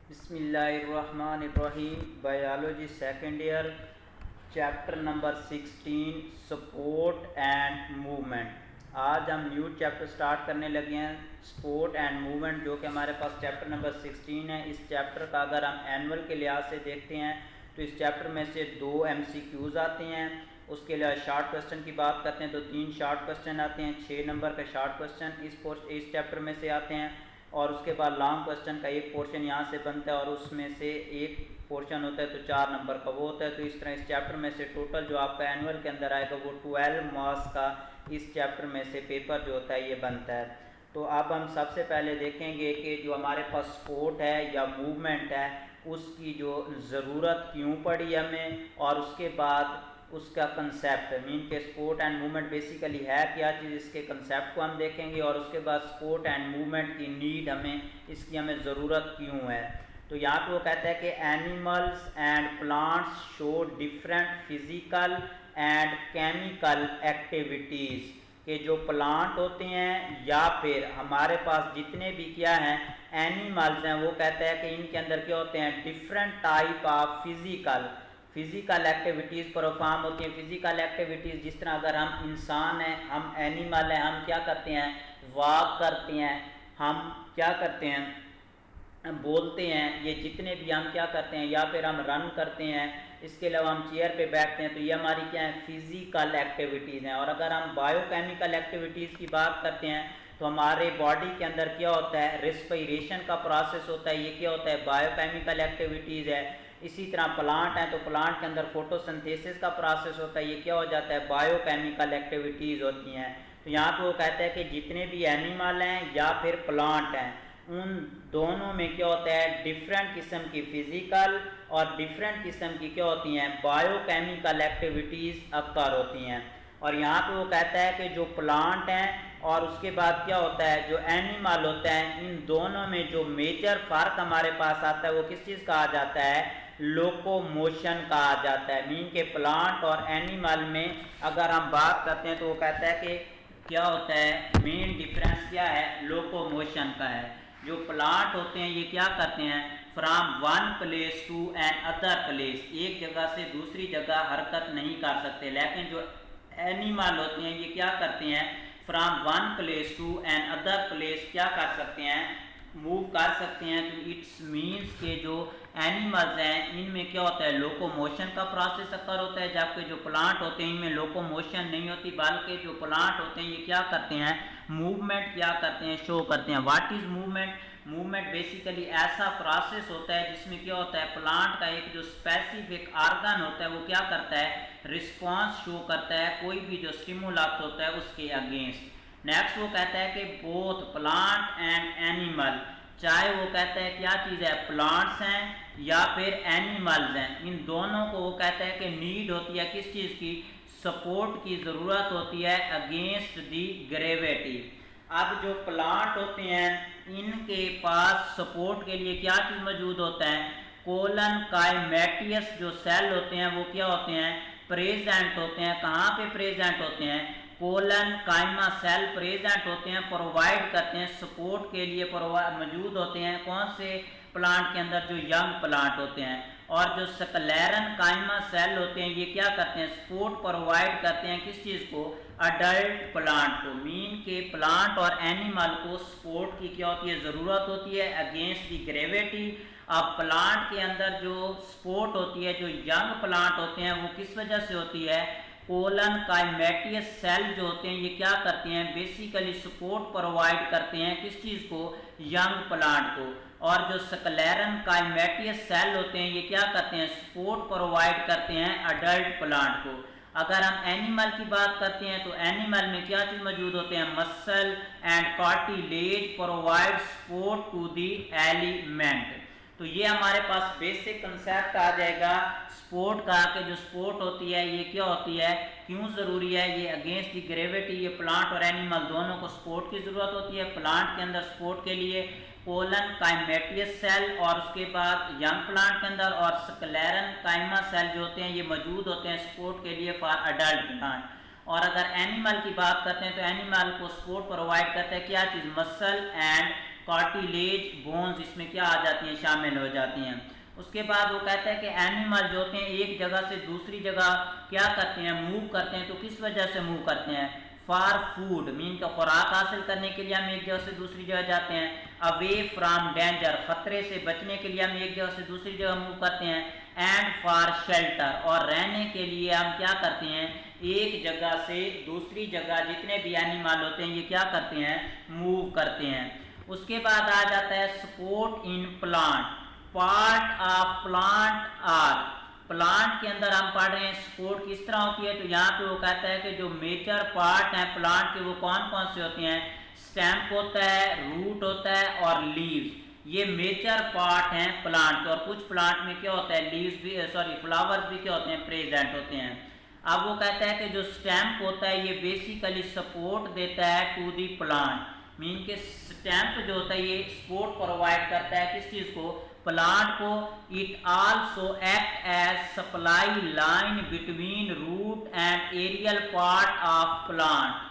बिस्मिल्लाहिर्रहमानिर्रहीम। Biology second year, chapter number 16, support and movement. आज हम न्यू चैप्टर स्टार्ट करने लगे हैं, सपोर्ट एंड मूवमेंट, जो कि हमारे पास चैप्टर नंबर 16 है। इस चैप्टर का अगर हम एनुअल के लिहाज से देखते हैं तो इस चैप्टर में से 2 MCQs आते हैं। उसके लिए शॉर्ट क्वेश्चन की बात करते हैं तो 3 शॉर्ट क्वेश्चन आते हैं। 6 नंबर का शॉर्ट क्वेश्चन इस चैप्टर में से आते हैं, और उसके बाद लॉन्ग क्वेश्चन का एक पोर्शन यहाँ से बनता है और उसमें से एक पोर्शन होता है तो 4 नंबर का वो होता है। तो इस तरह इस चैप्टर में से टोटल जो आपका एनुअल के अंदर आएगा वो 12 मार्क्स का इस चैप्टर में से पेपर जो होता है ये बनता है। तो अब हम सबसे पहले देखेंगे कि जो हमारे पास स्पोर्ट है या मूवमेंट है उसकी जो ज़रूरत क्यों पड़ी हमें, और उसके बाद उसका कंसेप्ट मीन के स्पोर्ट एंड मूवमेंट बेसिकली है क्या चीज़, इसके कंसेप्ट को हम देखेंगे। और उसके बाद स्पोर्ट एंड मूवमेंट की नीड इसकी हमें ज़रूरत क्यों है। तो यहाँ पे वो कहता है कि animals and plants show different physical and chemical activities, के जो प्लांट होते हैं या फिर हमारे पास जितने भी क्या हैं एनिमल्स हैं, वो कहते हैं कि इनके अंदर क्या होते हैं different type of physical activities perform होती हैं। फिजिकल एक्टिविटीज़ जिस तरह अगर हम इंसान हैं, हम एनिमल हैं, हम क्या करते हैं वॉक करते हैं, हम क्या करते हैं बोलते हैं, ये जितने भी हम क्या करते हैं, या फिर हम रन करते हैं, इसके अलावा हम चेयर पे बैठते हैं, तो ये हमारी क्या है फिजिकल एक्टिविटीज़ हैं। और अगर हम बायोकेमिकल एक्टिविटीज़ की बात करते हैं तो हमारे बॉडी के अंदर क्या होता है रेस्पिरेशन का प्रोसेस होता है, ये क्या होता है बायोकेमिकल एक्टिविटीज़ है। इसी तरह प्लांट हैं तो प्लांट के अंदर फोटोसिंथेसिस का प्रोसेस होता है, ये क्या हो जाता है बायोकेमिकल एक्टिविटीज़ होती हैं। तो यहाँ पे वो कहता है कि जितने भी एनिमल हैं या फिर प्लांट हैं उन दोनों में क्या होता है डिफरेंट किस्म की फिजिकल और डिफरेंट किस्म की क्या होती हैं बायोकेमिकल एक्टिविटीज़ अक्कर होती हैं। और यहाँ पे वो कहता है कि जो प्लांट हैं और उसके बाद क्या होता है जो एनिमल होता है, इन दोनों में जो मेजर फ़र्क हमारे पास आता है वो किस चीज़ का आ जाता है लोकोमोशन का आ जाता है। मीन के प्लांट और एनिमल में अगर हम बात करते हैं तो वो कहता है कि क्या होता है मेन डिफरेंस क्या है लोकोमोशन का है। जो प्लांट होते हैं ये क्या करते हैं from one place to another place, एक जगह से दूसरी जगह हरकत नहीं कर सकते, लेकिन जो एनिमल होते हैं ये क्या करते हैं from one place to another place क्या कर सकते हैं मूव कर सकते हैं। तो इट्स मीन्स के जो एनिमल्स हैं इनमें क्या होता है लोकोमोशन का प्रोसेस अक्कर होता है, जबकि जो प्लांट होते हैं इनमें लोकोमोशन नहीं होती, बल्कि जो प्लांट होते हैं ये क्या करते हैं मूवमेंट क्या करते हैं शो करते हैं। What is movement? Movement basically ऐसा प्रोसेस होता है जिसमें क्या होता है प्लांट का एक जो स्पेसिफिक ऑर्गन होता है वो क्या करता है रिस्पॉन्स शो करता है कोई भी जो स्टिमुलस होता है उसके अगेंस्ट। नेक्स्ट वो कहता है कि बोथ प्लांट एंड एनिमल, चाहे वो कहता है क्या चीज़ है प्लांट्स हैं या फिर एनिमल्स हैं, इन दोनों को वो कहता है कि नीड होती है किस चीज़ की सपोर्ट की ज़रूरत होती है अगेंस्ट दी ग्रेविटी। अब जो प्लांट होते हैं इनके पास सपोर्ट के लिए क्या चीज़ मौजूद होता है कोलन काइमेटियस जो सेल होते हैं वो क्या होते हैं प्रेजेंट होते हैं। कहाँ पे प्रेजेंट होते हैं कोलन काइमा सेल प्रेजेंट होते हैं, प्रोवाइड करते हैं सपोर्ट के लिए मौजूद होते हैं कौन से प्लांट के अंदर जो यंग प्लांट होते हैं। और जो स्क्लेरन काइमा सेल होते हैं ये क्या करते हैं सपोर्ट प्रोवाइड करते हैं किस चीज़ को अडल्ट प्लांट को। मीन के प्लांट और एनिमल को सपोर्ट की क्या होती है ज़रूरत होती है अगेंस्ट दी ग्रेविटी। अब प्लांट के अंदर जो सपोर्ट होती है जो यंग प्लांट होते हैं वो किस वजह से होती है कोलन काइमेटियस सेल जो होते हैं ये क्या करते हैं बेसिकली सपोर्ट प्रोवाइड करते हैं किस चीज़ को यंग प्लांट को। और जो स्क्लेरन काइमेटियस सेल होते हैं ये क्या करते हैं सपोर्ट प्रोवाइड करते हैं अडल्ट प्लांट को। अगर हम एनिमल की बात करते हैं तो एनिमल में क्या चीज़ मौजूद होते हैं muscle and cartilage provide support to the element. तो ये हमारे पास बेसिक कंसेप्ट आ जाएगा स्पोर्ट का कि जो स्पोर्ट होती है ये क्या होती है क्यों ज़रूरी है, ये अगेंस्ट दी ग्रेविटी। ये प्लांट और एनिमल दोनों को सपोर्ट की ज़रूरत होती है। प्लांट के अंदर सपोर्ट के लिए कोलन काइमेटियस सेल और उसके बाद यंग प्लांट के अंदर और स्क्लेरन काइमा सेल जो होते हैं ये मौजूद होते हैं सपोर्ट के लिए फॉर अडल्ट प्लांट। और अगर एनिमल की बात करते हैं तो एनिमल को सपोर्ट प्रोवाइड करता है क्या चीज़ मसल एंड कार्टिलेज बोन्स इसमें क्या आ जाती हैं, शामिल हो जाती हैं। उसके बाद वो कहता है कि एनिमल जो होते हैं एक जगह से दूसरी जगह क्या करते हैं, मूव करते हैं। तो किस वजह से मूव करते हैं, फॉर फूड, मीन का खुराक हासिल करने के लिए हम एक जगह से दूसरी जगह जाते हैं। अवे फ्रॉम डेंजर, खतरे से बचने के लिए हम एक जगह से दूसरी जगह मूव करते हैं। एंड फॉर शेल्टर, और रहने के लिए हम क्या करते हैं, एक जगह से दूसरी जगह जितने भी एनिमल होते हैं ये क्या करते हैं, मूव करते हैं। उसके बाद आ जाता है support in plant, part of plant are, plant के अंदर हम पढ़ रहे हैं सपोर्ट किस तरह होती है। तो यहाँ पे वो कहता है कि जो मेजर पार्ट है प्लांट के वो कौन कौन से होते हैं, स्टेम होता है, रूट होता है और लीव्स, ये मेजर पार्ट हैं प्लांट के। और कुछ प्लांट में क्या होता है, लीव्स भी फ्लावर्स भी क्या होते हैं, प्रेजेंट होते हैं। अब वो कहता है कि जो स्टेम होता है ये बेसिकली सपोर्ट देता है टू दी प्लांट, मीन के स्टेम जो होता है ये सपोर्ट प्रोवाइड करता है किस चीज को, प्लांट को। It also act as supply line between root and aerial part of plant.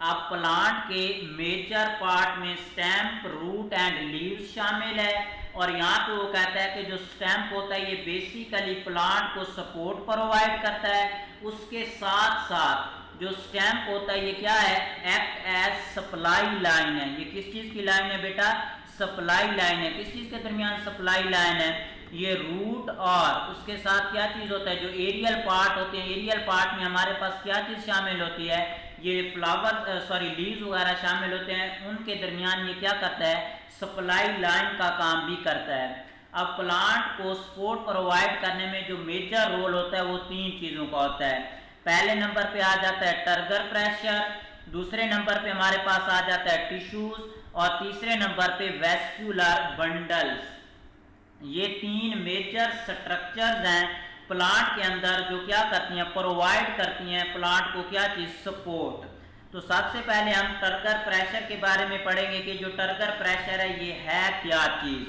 अब प्लांट के मेजर पार्ट में स्टेम, रूट एंड लीव्स शामिल है। और यहाँ पे वो कहता है कि जो स्टेम होता है ये बेसिकली प्लांट को सपोर्ट प्रोवाइड करता है। उसके साथ साथ जो स्टेम होता है ये क्या है, एक्ट एज सप्लाई लाइन है। ये किस चीज की लाइन है बेटा, सप्लाई लाइन है। किस चीज के दरमियान सप्लाई लाइन है, ये रूट और उसके साथ क्या चीज होता है, जो एरियल पार्ट होते हैं। एरियल पार्ट में हमारे पास क्या चीज शामिल होती है, ये फ्लावर लीव्स वगैरह शामिल होते हैं। उनके दरमियान ये क्या करता है, सप्लाई लाइन का काम भी करता है। अब प्लांट को सपोर्ट प्रोवाइड करने में जो मेजर रोल होता है वो तीन चीजों का होता है। पहले नंबर पे आ जाता है टर्गर प्रेशर, दूसरे नंबर पे हमारे पास आ जाता है टिश्यूज, और तीसरे नंबर पे वेस्क्यूलर बंडल्स। ये तीन मेजर स्ट्रक्चर्स हैं प्लांट के अंदर जो क्या करती हैं, प्रोवाइड करती हैं प्लांट को क्या चीज, सपोर्ट। तो सबसे पहले हम टर्गर प्रेशर के बारे में पढ़ेंगे कि जो टर्गर प्रेशर है ये है क्या चीज।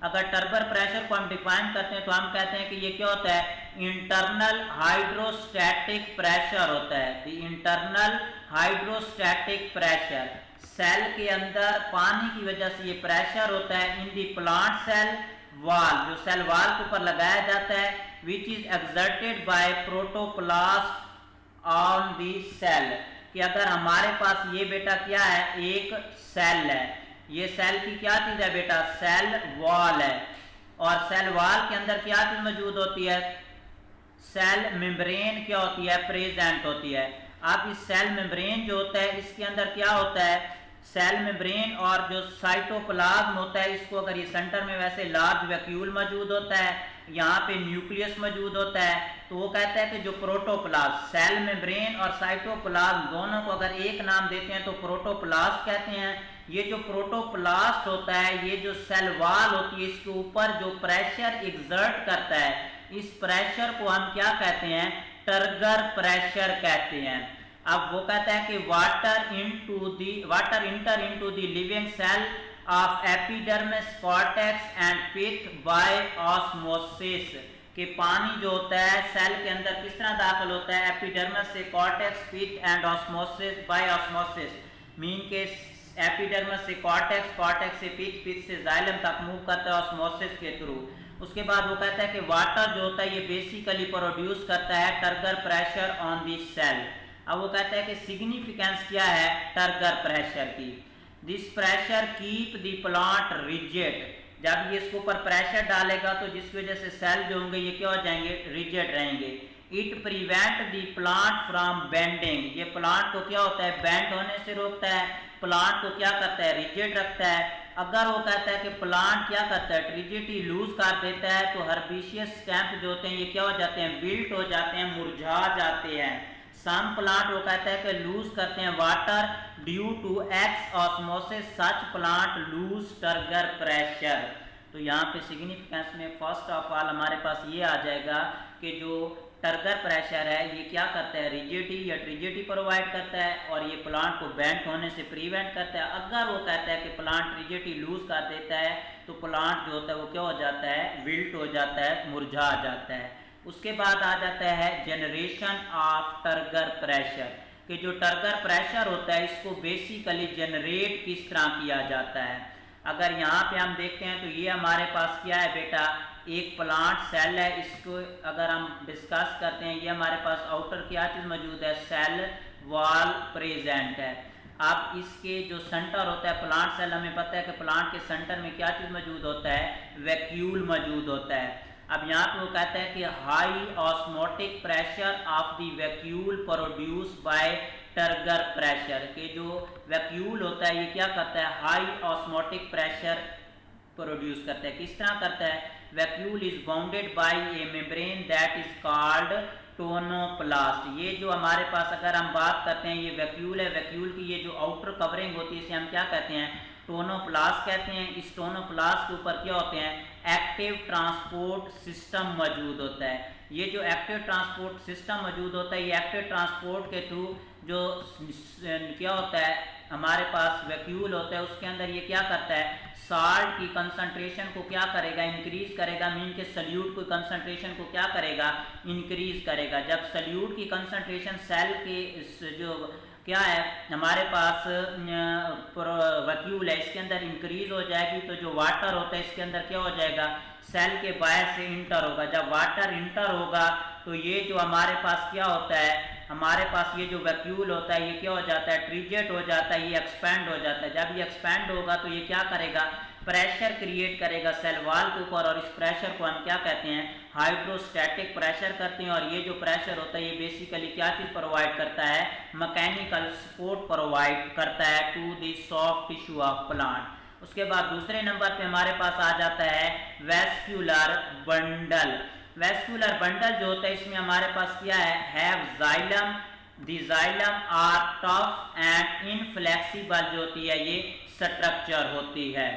अगर टर्गर प्रेशर को हम डिफाइन करते हैं तो हम कहते हैं कि ये क्या होता है, इंटरनल हाइड्रोस्टैटिक प्रेशर होता है। The internal hydrostatic pressure, cell के अंदर पानी की वजह से ये प्रेशर होता है इन दी प्लांट सेल वाल, जो सेल वाल के ऊपर लगाया जाता है, which is exerted by protoplast on the cell. कि अगर हमारे पास ये बेटा क्या है, एक सेल है, ये सेल की क्या चीज है बेटा, सेल वॉल है। और सेल वॉल के अंदर क्या चीज मौजूद होती है, सेल मेम्ब्रेन क्या होती है, प्रेजेंट होती है। अब इस सेल मेम्ब्रेन जो होता है इसके अंदर क्या होता है, सेल मेम्ब्रेन और जो साइटोप्लाज्म होता है, इसको अगर ये सेंटर में वैसे लार्ज वैक्यूल मौजूद होता है, यहाँ पे न्यूक्लियस मौजूद होता है। तो वो कहता है कि जो प्रोटोप्लास्ट, सेल मेम्ब्रेन और साइटोप्लाज्म दोनों को अगर एक नाम देते हैं तो प्रोटोप्लास्ट कहते हैं। ये जो प्रोटोप्लास्ट होता है, ये जो सेल वॉल होती है, इसके ऊपर जो प्रेशर एग्जर्ट करता है, इस प्रेशर को हम क्या कहते हैं, टर्गर प्रेशर कहते हैं। अब वो कहता है कि water enter into the living cell of epidermis, cortex and pith by osmosis. कि पानी जो होता है सेल के अंदर किस तरह दाखिल होता है, एपिडर्मिस से cortex, pith and osmosis, by osmosis, mean के एपिडर्मिस से कॉर्टेक्स, कॉर्टेक्स से पिथ, पिथ से जाइलम तक मूव करता है ऑस्मोसिस के थ्रू। उसके बाद वो कहता है कि वाटर जो होता है ये बेसिकली प्रोड्यूस करता है turgor pressure on the cell. अब वो कहता है कि सिग्निफिकेंस क्या है टर्गर प्रेशर की, this pressure keep the plant rigid. जब ये इसके ऊपर प्रेशर डालेगा तो जिसकी वजह से सेल जो होंगे ये क्या हो जाएंगे, रिजिड रहेंगे। It prevent the plant from bending, ये प्लांट को क्या होता है, बेंड होने से रोकता है, प्लांट को क्या करता है, रिजिड रखता है। अगर वो कहता है कि प्लांट क्या करता है, रिजिडिटी लूज कर देता है, तो हर्बिशियस स्टेम जो होते हैं ये क्या हो जाते हैं, विल्ट हो जाते हैं, मुरझा जाते हैं। सम प्लांट वो कहता है कि लूज करते हैं water due to exosmosis, such plant lose turgor pressure. तो यहाँ पे सिग्निफिकेंस में फर्स्ट ऑफ ऑल हमारे पास ये आ जाएगा कि जो टर्गर प्रेशर है ये क्या करता है, रिजिडिटी या ट्रिजिडिटी प्रोवाइड करता है, और ये प्लांट को बेंड होने से प्रिवेंट करता है। अगर वो कहता है कि प्लांट रिजिडिटी लूज कर देता है तो प्लांट जो होता है वो क्या हो जाता है, विल्ट हो जाता है, मुरझा जाता है। उसके बाद आ जाता है जनरेशन ऑफ टर्गर प्रेशर, कि जो टर्गर प्रेशर होता है इसको बेसिकली जनरेट किस तरह किया जाता है। अगर यहाँ पे हम देखते हैं तो ये हमारे पास क्या है बेटा, एक प्लांट सेल है। इसको अगर हम डिस्कस करते हैं, ये हमारे पास आउटर क्या चीज़ मौजूद है, सेल वॉल प्रेजेंट है। अब इसके जो सेंटर होता है प्लांट सेल, हमें पता है कि प्लांट के सेंटर में क्या चीज़ मौजूद होता है, वैक्यूल मौजूद होता है। अब यहाँ पे वो कहता है कि high osmotic pressure of the vacuole produce by turgor pressure, के जो वैक्यूल होता है ये क्या करता है, हाई ऑस्मोटिक प्रेशर प्रोड्यूस करता है। किस तरह करता है, vacuole is bounded by A membrane that is called tonoplast. ये जो हमारे पास अगर हम बात करते हैं, ये वैक्यूल है, वैक्यूल की ये जो आउटर कवरिंग होती है इसे हम क्या कहते हैं, टोनोप्लास्ट कहते हैं। इस टोनोप्लास्ट के ऊपर क्या होते हैं, एक्टिव ट्रांसपोर्ट सिस्टम मौजूद होता है। ये जो एक्टिव ट्रांसपोर्ट सिस्टम मौजूद होता है, ये एक्टिव ट्रांसपोर्ट के थ्रू जो क्या होता है हमारे पास वैक्यूल होता है, उसके अंदर ये क्या करता है, साल्ट की कंसंट्रेशन को क्या करेगा, इंक्रीज करेगा। मीन के सल्यूट की कंसंट्रेशन को क्या करेगा, इंक्रीज करेगा। जब सल्यूट की कंसंट्रेशन सेल के जो क्या है हमारे पास वैक्यूल है इसके अंदर इंक्रीज हो जाएगी, तो जो वाटर होता है इसके अंदर क्या हो जाएगा, सेल के बाहर से इंटर होगा। जब वाटर इंटर होगा तो ये जो हमारे पास क्या होता है, हमारे पास ये जो वैक्यूल होता है ये क्या हो जाता है, ट्रीजेट हो जाता है, ये एक्सपैंड हो जाता है। जब ये एक्सपैंड होगा तो ये क्या करेगा, प्रेशर क्रिएट करेगा सेल वॉल के ऊपर, और इस प्रेशर को हम क्या कहते हैं, हाइड्रोस्टैटिक प्रेशर करते हैं। और ये जो प्रेशर होता है ये बेसिकली क्या चीज़ प्रोवाइड करता है, मैकेनिकल सपोर्ट प्रोवाइड करता है to the soft tissue of plant. उसके बाद दूसरे नंबर पे हमारे पास आ जाता है वेस्क्यूलर बंडल। वेस्क्यूलर बंडल जो होता है इसमें हमारे पास क्या है, have xylem, the xylem are tough and inflexible जो होती है ये स्ट्रक्चर होती है।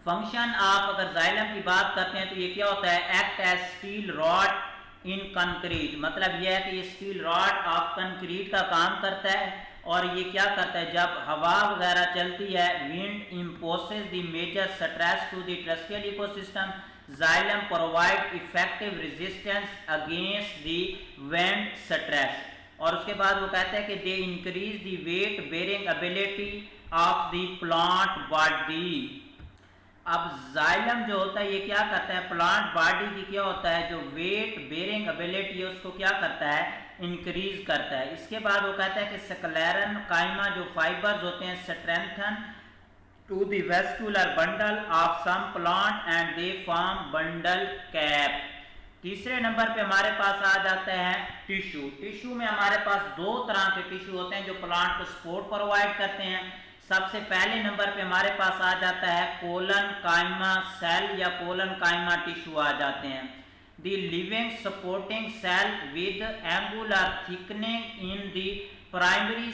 फंक्शन ऑफ, अगर जाइलम की बात करते हैं तो ये क्या होता है, act as steel rod in concrete. मतलब यह है कि ये स्टील रॉड ऑफ कंक्रीट का काम करता है। और ये क्या करता है, जब हवा वगैरह चलती है, wind imposes the major stress to the terrestrial ecosystem, xylem provide effective resistance against the wind stress. और उसके बाद वो कहता है कि they increase the weight bearing ability of the plant body. अब जाइलम जो होता है ये क्या करता है, प्लांट बॉडी की क्या होता है, जो वेट बेरिंग एबिलिटी है उसको क्या करता है, इंक्रीज करता है। इसके बाद वो कहता है कि स्क्लेरन काइमा जो फाइबर्स होते हैं strengthen to the vascular bundle of some plant and they form bundle cap. तीसरे नंबर पे हमारे पास आ जाता है टिश्यू। टिश्यू में हमारे पास दो तरह के टिश्यू होते हैं जो प्लांट को सपोर्ट प्रोवाइड करते हैं। सबसे पहले नंबर पे हमारे पास आ जाता है कोलन काइमा सेल या कोलन काइमा टिश्यू आ जाते हैं। The living supporting cell with angular thickening in the primary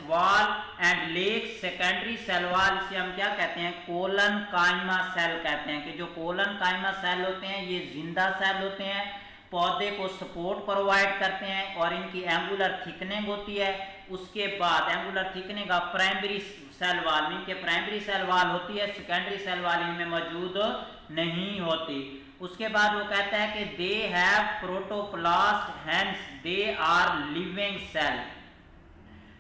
wall and lack secondary cell wall, इसे हम क्या कहते हैं, कोलन काइमा सेल कहते हैं। कि जो कोलन काइमा सेल होते हैं ये जिंदा सेल होते हैं, पौधे को सपोर्ट प्रोवाइड करते हैं और इनकी एंगुलर थिकनिंग होती है। उसके बाद angular thickening of primary cell wall, इनके प्राइमरी सेल वॉल होती है, सेकेंडरी सेल वॉल इनमें मौजूद नहीं होती। उसके बाद वो कहता है कि they have protoplast hence they are living cell.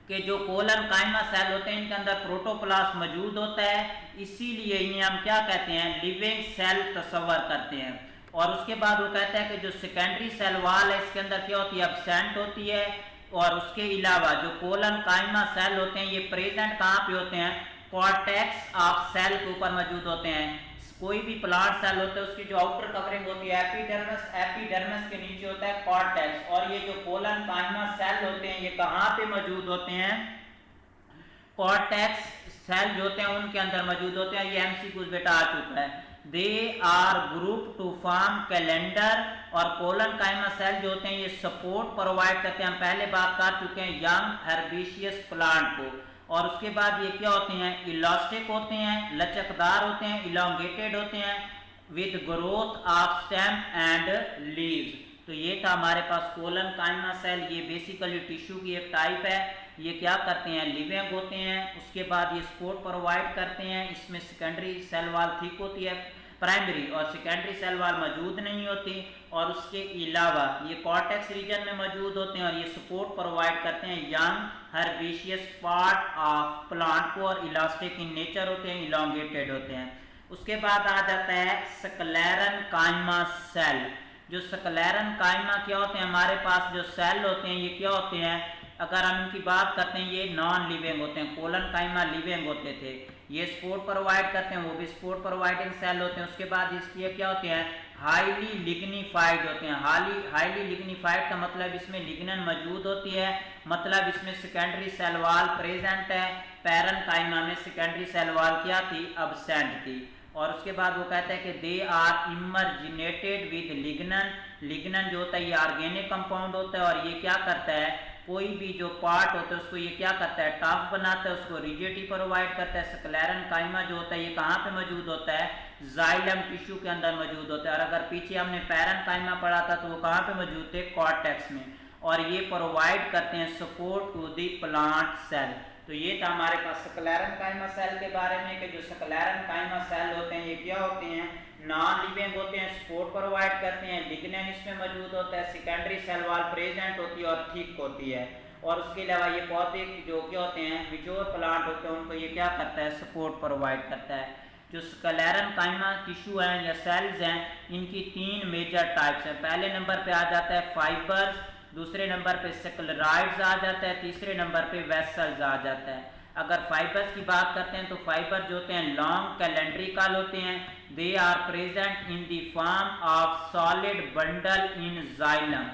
कि जो कोलन काइमा सेल होते हैं इनके अंदर प्रोटोप्लास्ट मौजूद होता है, इसीलिए इन्हें हम क्या कहते हैं, लिविंग सेल तस्वर करते हैं। और उसके बाद वो कहता है कि जो सेकेंडरी सेल वॉल है इसके अंदर क्या होती है, एब्सेंट होती है। और उसके अलावा जो कोलन काइमा सेल होते हैं ये प्रेजेंट कहाँ पे होते हैं, कॉर्टेक्स ऑफ सेल के ऊपर मौजूद होते हैं। कोई भी प्लांट सेल होता है उसकी जो आउटर कवरिंग होती है एपिडर्मिस, एपिडर्मिस के नीचे होता है कॉर्टेक्स। और ये जो कोलन काइमा सेल होते हैं ये कहाँ पे मौजूद होते हैं, कॉर्टेक्स सेल जो होते हैं उनके अंदर मौजूद होते हैं। ये एमसीक्यूज बेटा आ चुका है। They are group to form cylinder. और कोलन काइमा सेल जो होते हैं ये सपोर्ट प्रोवाइड करते हैं, हम पहले बात कर चुके हैं, यंग हर्बेशियस प्लांट को। और उसके बाद ये क्या होते हैं, इलास्टिक होते हैं, लचकदार होते हैं, इलोंगेटेड होते हैं with growth of stem and leaves. तो ये था हमारे पास कोलन काइमा सेल। ये बेसिकली टिश्यू की एक टाइप है। ये क्या करते हैं, लिविंग होते हैं। उसके बाद ये सपोर्ट प्रोवाइड करते हैं। इसमें सेकेंडरी सेल वॉल थिक होती है, प्राइमरी और सेकेंडरी सेल वॉल मौजूद नहीं होती, और उसके अलावा ये कॉर्टेक्स रीजन में मौजूद होते हैं और ये सपोर्ट प्रोवाइड करते हैं young herbaceous part of plant को, और इलास्टिक इन नेचर होते हैं, इलोंगेटेड होते हैं। उसके बाद आ जाता है स्क्लेरन काइमा सेल। जो स्क्लेरन काइमा क्या होते हैं, हमारे पास जो सेल होते हैं ये क्या होते हैं, अगर हम इनकी बात करते हैं ये नॉन लिविंग होते हैं, कोलन काइमा लिविंग होते थे, ये सपोर्ट प्रोवाइड करते हैं, वो भी सपोर्ट प्रोवाइडिंग सेल होते हैं। उसके बाद इसके क्या होते हैं, हाईली लिग्निफाइड होते हैं। हाईली लिग्निफाइड का मतलब इसमें लिग्नन मौजूद होती है, मतलब इसमें सेकेंडरी सेल वॉल प्रेजेंट है। पैरन काइमा में सेकेंडरी सेल वॉल क्या थी, अब्सेंट थी। और उसके बाद वो कहते हैं कि दे आर इमरजिनेटेड विद लिग्नन। लिग्नन जो होता है ये ऑर्गेनिक कंपाउंड होता है, और ये क्या करता है, कोई भी जो पार्ट होता है उसको ये क्या करता है, टफ बनाता है, उसको रिजिडिटी प्रोवाइड करता है। स्क्लेरन काइमा जो होता है ये कहाँ पे मौजूद होता है, जाइलम टिश्यू के अंदर मौजूद होता है। और अगर पीछे हमने पैरन काइमा पढ़ा था तो वो कहाँ पे मौजूद थे, कॉर्टेक्स में, और ये प्रोवाइड करते हैं support to the plant cell. तो ये था हमारे पास स्क्लेरन काइमा सेल के बारे में, कि जो स्क्लेरन काइमा सेल होते हैं ये क्या होते हैं, नॉन लिविंग होते हैं, सपोर्ट प्रोवाइड करते हैं, लिग्नन इसमें मौजूद होता है, सेकेंडरी सेल वॉल प्रेजेंट होती है और थिक होती है। और उसके अलावा ये पौधे जो क्या होते हैं, मैच्योर प्लांट होते हैं, उनको ये क्या करता है, सपोर्ट प्रोवाइड करता है। जो स्क्लेरन काइमा टिश्यू हैं या सेल्स हैं, इनकी 3 मेजर टाइप्स हैं। पहले नंबर पे आ जाता है फाइबर्स, दूसरे नंबर पे स्क्लेराइड्स आ जाता है, तीसरे नंबर पे वेसल्स आ जाता है। अगर फाइबर्स की बात करते हैं तो फाइबर जो होते हैं लॉन्ग कैलेंड्रिकल होते हैं, they are present in the form of solid bundle in xylem.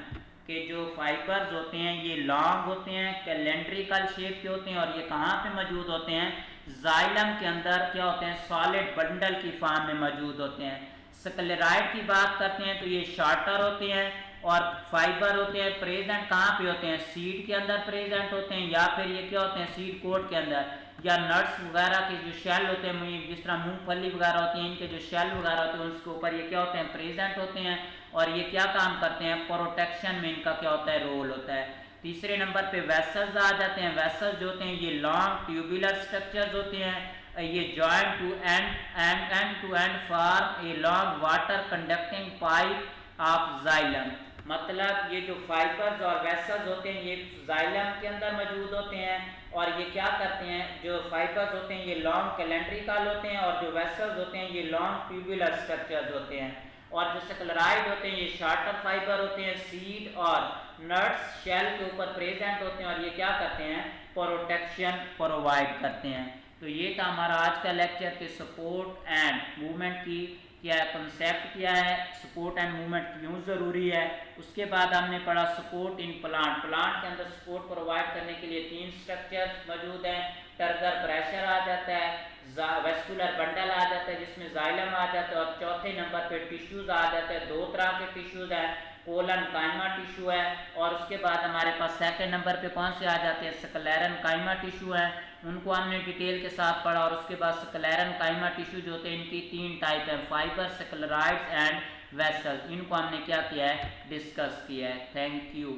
के जो फाइबर्स होते हैं ये लॉन्ग होते हैं, कैलेंड्रिकल शेप के होते हैं, और ये कहाँ पे मौजूद होते हैं, जाइलम के अंदर क्या होते हैं, सॉलिड बंडल की फॉर्म में मौजूद होते हैं। स्क्लेराइड की बात करते हैं तो ये शॉर्टर होते हैं, और फाइबर होते हैं प्रेजेंट कहाँ पे होते हैं, सीड के अंदर प्रेजेंट होते हैं, या फिर ये क्या होते हैं, सीड कोट के अंदर, या नट्स वगैरह के जो शेल होते हैं, जिस तरह मूंगफली वगैरह होती है, इनके जो शेल वगैरह होते हैं उसके ऊपर ये क्या होते हैं, प्रेजेंट होते हैं, और ये क्या काम करते हैं, प्रोटेक्शन में इनका क्या होता है, रोल होता है। तीसरे नंबर पे वेसल्स आ जाते हैं। वेसल्स जो होते हैं ये लॉन्ग ट्यूबुलर स्ट्रक्चर्स होते हैं, ये joint to end to end form a long water conducting pipe of xylem. मतलब ये जो फाइबर्स और वेसल्स होते हैं ये जाइलम के अंदर मौजूद होते हैं, और ये क्या करते हैं, जो फाइबर्स होते हैं ये लॉन्ग कैलेंड्रिकल होते हैं, और जो वेसल्स होते हैं ये लॉन्ग ट्यूबुलर स्ट्रक्चर्स होते हैं। और जो स्क्लेराइड होते हैं ये शॉर्टर फाइबर होते हैं, सीड और नट्स शेल के ऊपर प्रेजेंट होते हैं, और ये क्या करते हैं, प्रोटेक्शन प्रोवाइड करते हैं। तो ये था हमारा आज का लेक्चर कि सपोर्ट एंड मूवमेंट की क्या कंसेप्ट क्या है, सपोर्ट एंड मूवमेंट क्यों ज़रूरी है। उसके बाद हमने पढ़ा सपोर्ट इन प्लांट। प्लांट के अंदर सपोर्ट प्रोवाइड करने के लिए 3 स्ट्रक्चर्स मौजूद हैं। टर्गर प्रेशर आ जाता है, वेस्कुलर बंडल आ जाता है जिसमें जाइलम आ जाता है, और चौथे नंबर पे टिश्यूज़ आ जाते हैं। 2 तरह के टिश्यूज़ हैं, कोलन काइमा टिश्यू है, और उसके बाद हमारे पास सेकंड नंबर पे कौन से आ जाते हैं, स्क्लेरन काइमा टिश्यू है। उनको हमने डिटेल के साथ पढ़ा। और उसके बाद स्क्लेरन काइमा टिश्यू जो होते हैं इनकी 3 टाइप है, फाइबर, स्क्लेराइड्स एंड वेसल्स। इनको हमने क्या किया है, डिस्कस किया है। Thank you.